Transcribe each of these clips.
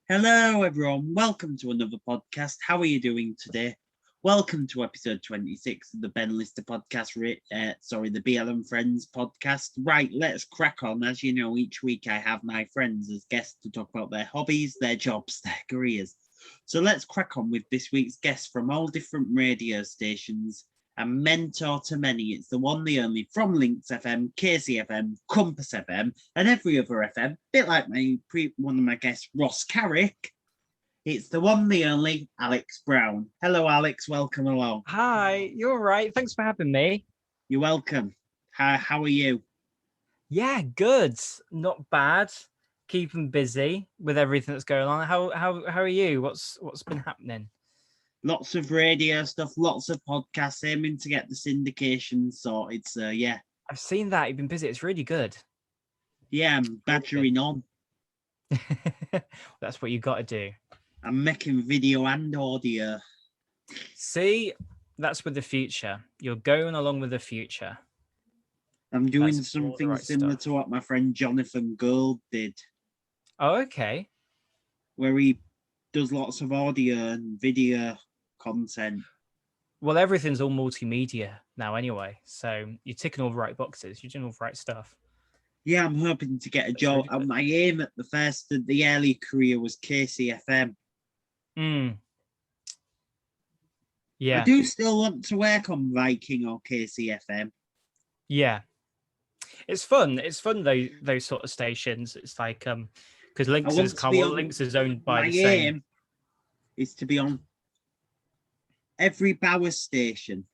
Hello, everyone. Welcome to another podcast. How are you doing today? Welcome to episode 26 of the Ben Lister podcast. The BL and Friends podcast. Right, let's crack on. As you know, each week I have my friends as guests to talk about their hobbies, their jobs, their careers. So let's crack on with this week's guest from all different radio stations. A mentor to many. It's the one, the only, from Links FM, KCFM, Compass FM, and every other FM. A bit like one of my guests, Ross Carrick. It's the one, the only, Alex Brown. Hello, Alex. Welcome along. Hi, you're all right. Thanks for having me. You're welcome. How are you? Yeah, good. Not bad. Keeping busy with everything that's going on. How are you? What's been happening? Lots of radio stuff, lots of podcasts, aiming to get the syndication sorted. So yeah. I've seen that. You've been busy. It's really good. Yeah, I'm badgering on. That's what you got to do. I'm making video and audio. See, that's with the future. You're going along with the future. I'm doing something similar to what my friend Jonathan Gould did. Oh, okay. Where he does lots of audio and video content. Well, everything's all multimedia now anyway. So you're ticking all the right boxes. You're doing all the right stuff. Yeah, I'm hoping to get a job. Really, my aim at the first of the early career was KCFM. Yeah. I do still want to work on Viking or KCFM. Yeah. It's fun. It's fun those sort of stations. It's like because Links is owned by the same. My aim is to be on every Bauer station.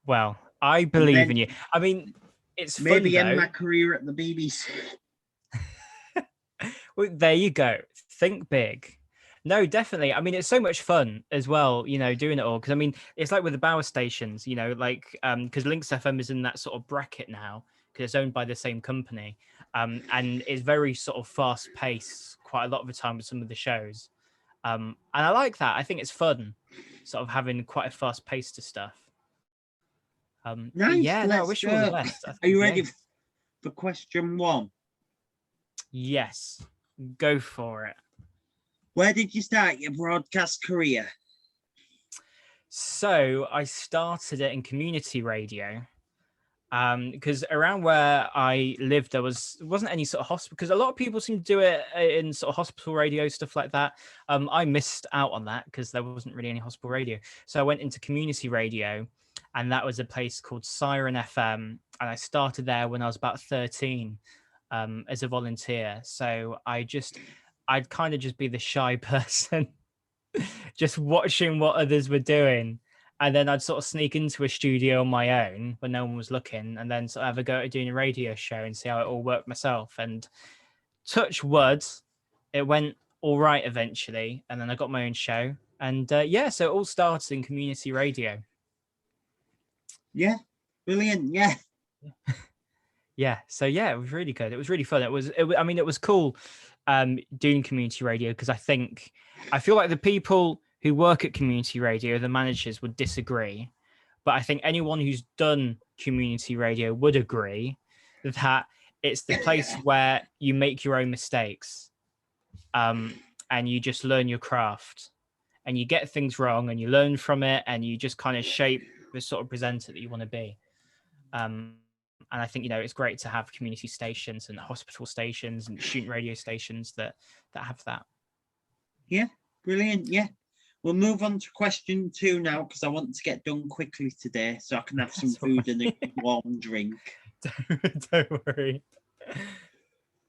Well, I believe in you. I mean, it's maybe fun, end my career at the BBC. Well, there you go. Think big. No, definitely. I mean, it's so much fun as well, you know, doing it all. Because, I mean, it's like with the Bauer stations, you know, like, because Links FM is in that sort of bracket now, because it's owned by the same company. And it's very sort of fast paced quite a lot of the time with some of the shows. And I like that. I think it's fun, sort of having quite a fast pace to stuff. Nice. Yeah, no, I wish you all the best. Are you ready for question one? Yes, go for it. Where did you start your broadcast career? So I started it in community radio, because around where I lived, there wasn't any sort of hospital, because a lot of people seem to do it in sort of hospital radio, stuff like that. I missed out on that because there wasn't really any hospital radio. So I went into community radio, and that was a place called Siren FM. And I started there when I was about 13 as a volunteer. So I'd kind of just be the shy person, just watching what others were doing. And then I'd sort of sneak into a studio on my own when no one was looking, and then sort of have a go at doing a radio show and see how it all worked myself. And touch wood, it went all right eventually. And then I got my own show. And so it all started in community radio. Yeah, brilliant. Yeah. Yeah. So yeah, it was really good. It was really fun. It was cool doing community radio, because I feel like the people who work at community radio, the managers, would disagree, but I think anyone who's done community radio would agree that it's the place where you make your own mistakes, and you just learn your craft, and you get things wrong and you learn from it, and you just kind of shape the sort of presenter that you want to be. And I think, you know, it's great to have community stations and hospital stations and student radio stations that have that. Yeah, brilliant. Yeah. We'll move on to question 2 now, because I want to get done quickly today so I can have some food and a warm drink. Don't worry.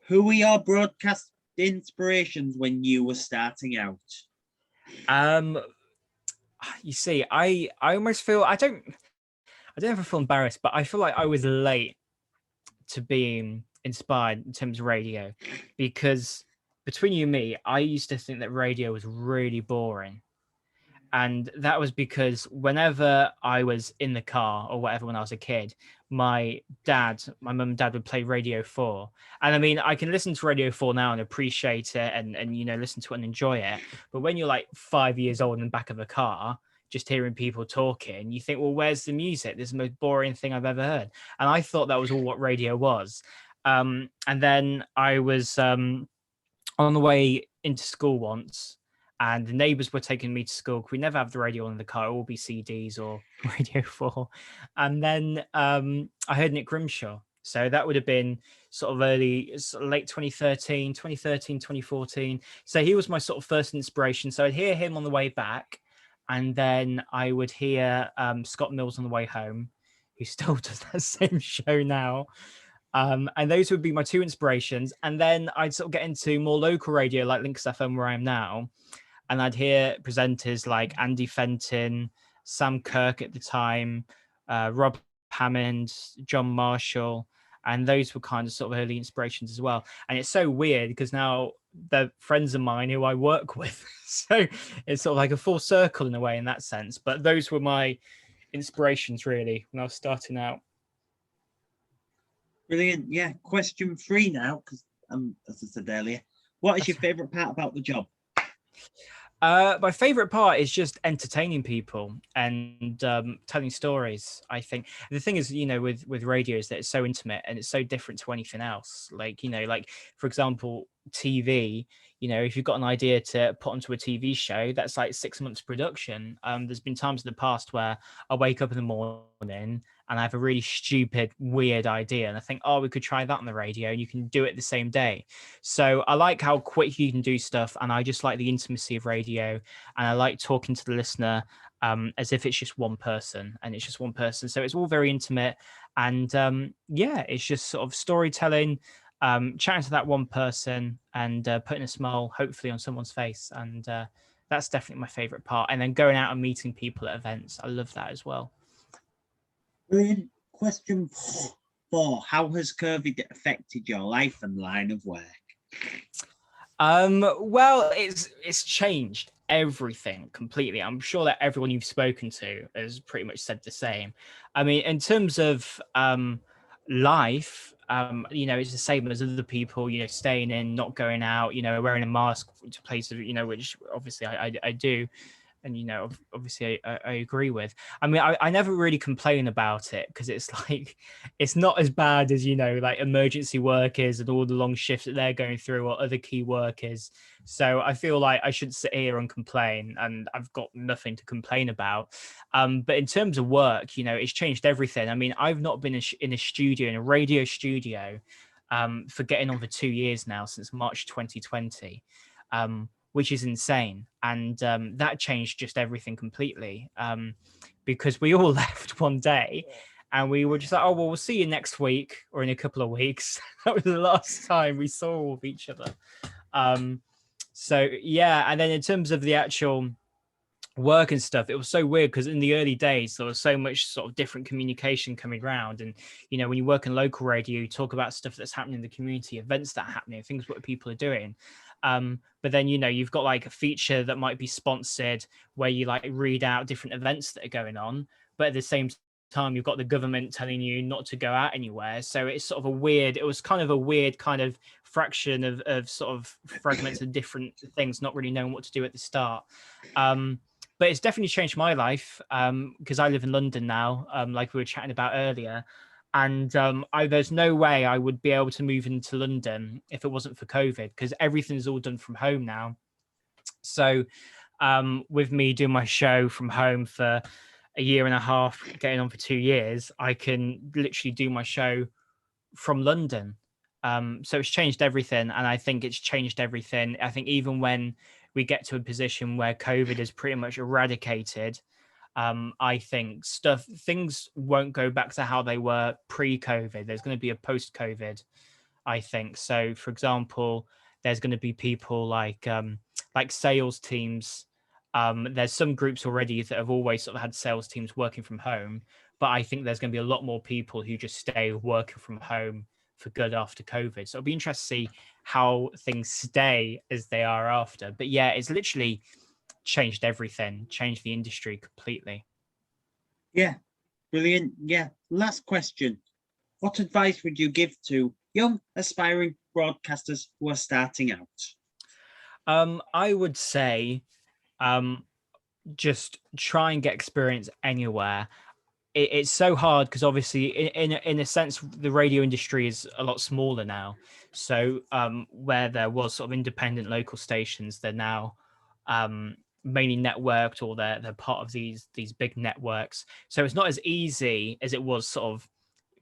Who were your broadcast inspirations when you were starting out? You see, I almost feel I don't ever feel embarrassed, but I feel like I was late to being inspired in terms of radio, because between you and me, I used to think that radio was really boring. And that was because whenever I was in the car or whatever when I was a kid, my mum and dad would play Radio 4. And I mean, I can listen to Radio 4 now and appreciate it and you know, listen to it and enjoy it. But when you're like 5 years old in the back of a car, just hearing people talking, you think, well, where's the music? This is the most boring thing I've ever heard. And I thought that was all what radio was. And then I was on the way into school once, and the neighbours were taking me to school. We never have the radio on in the car; it will be CDs or Radio 4. And then I heard Nick Grimshaw. So that would have been sort of late 2013, 2014. So he was my sort of first inspiration. So I'd hear him on the way back, and then I would hear Scott Mills on the way home, who still does that same show now. And those would be my two inspirations. And then I'd sort of get into more local radio like Links FM where I am now. And I'd hear presenters like Andy Fenton, Sam Kirk at the time, Rob Hammond, John Marshall. And those were kind of sort of early inspirations as well. And it's so weird because now they're friends of mine who I work with. So it's sort of like a full circle in a way in that sense. But those were my inspirations really when I was starting out. Brilliant. Yeah. Question 3 now, because as I said earlier, what is your favourite part about the job? My favorite part is just entertaining people and telling stories. I think the thing is, with radio is that it's so intimate and it's so different to anything else. Like, like for example, TV, if you've got an idea to put onto a TV show, that's like 6 months production. There's been times in the past where I wake up in the morning and I have a really stupid, weird idea. And I think, we could try that on the radio, and you can do it the same day. So I like how quick you can do stuff. And I just like the intimacy of radio. And I like talking to the listener as if it's just one person and it's just one person. So it's all very intimate. And it's just sort of storytelling, chatting to that one person and putting a smile, hopefully, on someone's face. And that's definitely my favorite part. And then going out and meeting people at events. I love that as well. Brilliant. Question 4. How has COVID affected your life and line of work? Well, it's changed everything completely. I'm sure that everyone you've spoken to has pretty much said the same. I mean, in terms of life, it's the same as other people, staying in, not going out, wearing a mask to places, which obviously I do. And, obviously I agree with. I mean, I never really complain about it because it's like, it's not as bad as, like emergency workers and all the long shifts that they're going through or other key workers. So I feel like I should sit here and complain, and I've got nothing to complain about. But in terms of work, it's changed everything. I mean, I've not been in a radio studio, for getting on for 2 years now, since March 2020. Which is insane. And that changed just everything completely, because we all left one day and we were just like, well, we'll see you next week or in a couple of weeks. That was the last time we saw all of each other. So, yeah. And then in terms of the actual work and stuff, it was so weird because in the early days there was so much sort of different communication coming around, and when you work in local radio, you talk about stuff that's happening in the community, events that are happening, things what people are doing. But then you've got like a feature that might be sponsored where you like read out different events that are going on, but at the same time you've got the government telling you not to go out anywhere. So it's sort of it was kind of a weird kind of fraction of sort of fragments of different things, not really knowing what to do at the start. But it's definitely changed my life, because I live in London now, like we were chatting about earlier. And there's no way I would be able to move into London if it wasn't for COVID, because everything's all done from home now. So with me doing my show from home for a year and a half, getting on for 2 years, I can literally do my show from London. So it's changed everything. And I think it's changed everything. I think even when we get to a position where COVID is pretty much eradicated, I think things won't go back to how they were pre-COVID. There's going to be a post-COVID, I think. So, for example, there's going to be people like sales teams. There's some groups already that have always sort of had sales teams working from home, but I think there's going to be a lot more people who just stay working from home for good after COVID. So it'll be interesting to see how things stay as they are after. But yeah, it's literally changed everything, changed the industry completely. Yeah, brilliant. Yeah, last question. What advice would you give to young aspiring broadcasters who are starting out? I would say just try and get experience anywhere. it's so hard because obviously in a sense the radio industry is a lot smaller now. So where there was sort of independent local stations, they're now mainly networked, or they're part of these big networks. So it's not as easy as it was sort of,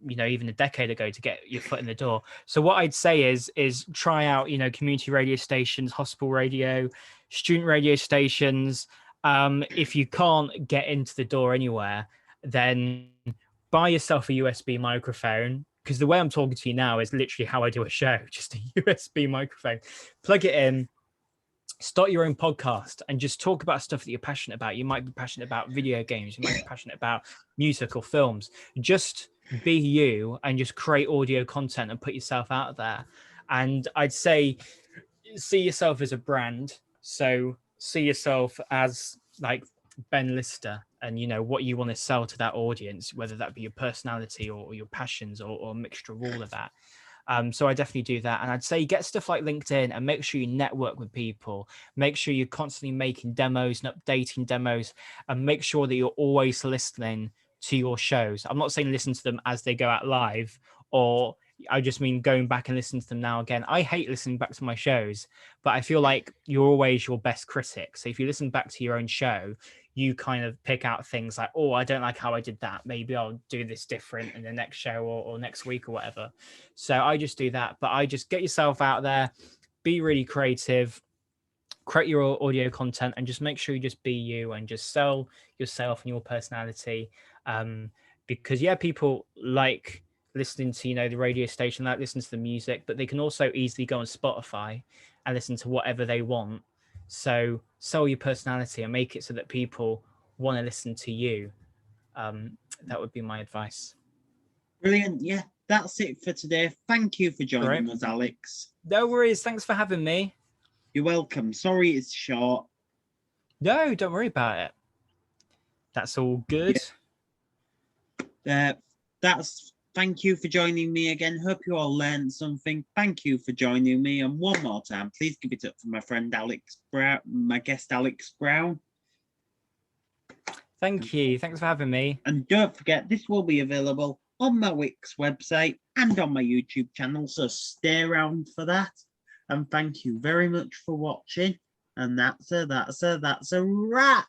you know, even a decade ago to get your foot in the door. So what I'd say is try out, you know, community radio stations, hospital radio, student radio stations. If you can't get into the door anywhere, then buy yourself a USB microphone, because the way I'm talking to you now is literally how I do a show, just a USB microphone. Plug it in, start your own podcast, and just talk about stuff that you're passionate about. You might be passionate about video games, you might be passionate about music or films. Just be you and just create audio content and put yourself out there. And I'd say see yourself as a brand. So see yourself as like Ben Lister, and you know what you want to sell to that audience, whether that be your personality or your passions, or a mixture of all of that. So I definitely do that. And I'd say get stuff like LinkedIn and make sure you network with people. Make sure you're constantly making demos and updating demos, and make sure that you're always listening to your shows. I'm not saying listen to them as they go out live, or I just mean going back and listening to them now again. I hate listening back to my shows, but I feel like you're always your best critic. So if you listen back to your own show, you kind of pick out things like, oh, I don't like how I did that. Maybe I'll do this different in the next show or next week or whatever. So I just do that. But I just get yourself out there, be really creative, create your audio content, and just make sure you just be you and just sell yourself and your personality. Because yeah, people like listening to, you know, the radio station, like listen to the music, but they can also easily go on Spotify and listen to whatever they want. So sell your personality and make it so that people want to listen to you. That would be my advice. Brilliant. Yeah, that's it for today. Thank you for joining Right. us, Alex. No worries. Thanks for having me. You're welcome. Sorry it's short. No, don't worry about it. That's all good. Thank you for joining me again. Hope you all learned something. Thank you for joining me. And one more time, please give it up for my friend Alex Brown, my guest Alex Brown. Thank you. Thanks for having me. And don't forget, this will be available on my Wix website and on my YouTube channel, so stay around for that. And thank you very much for watching. And that's a wrap.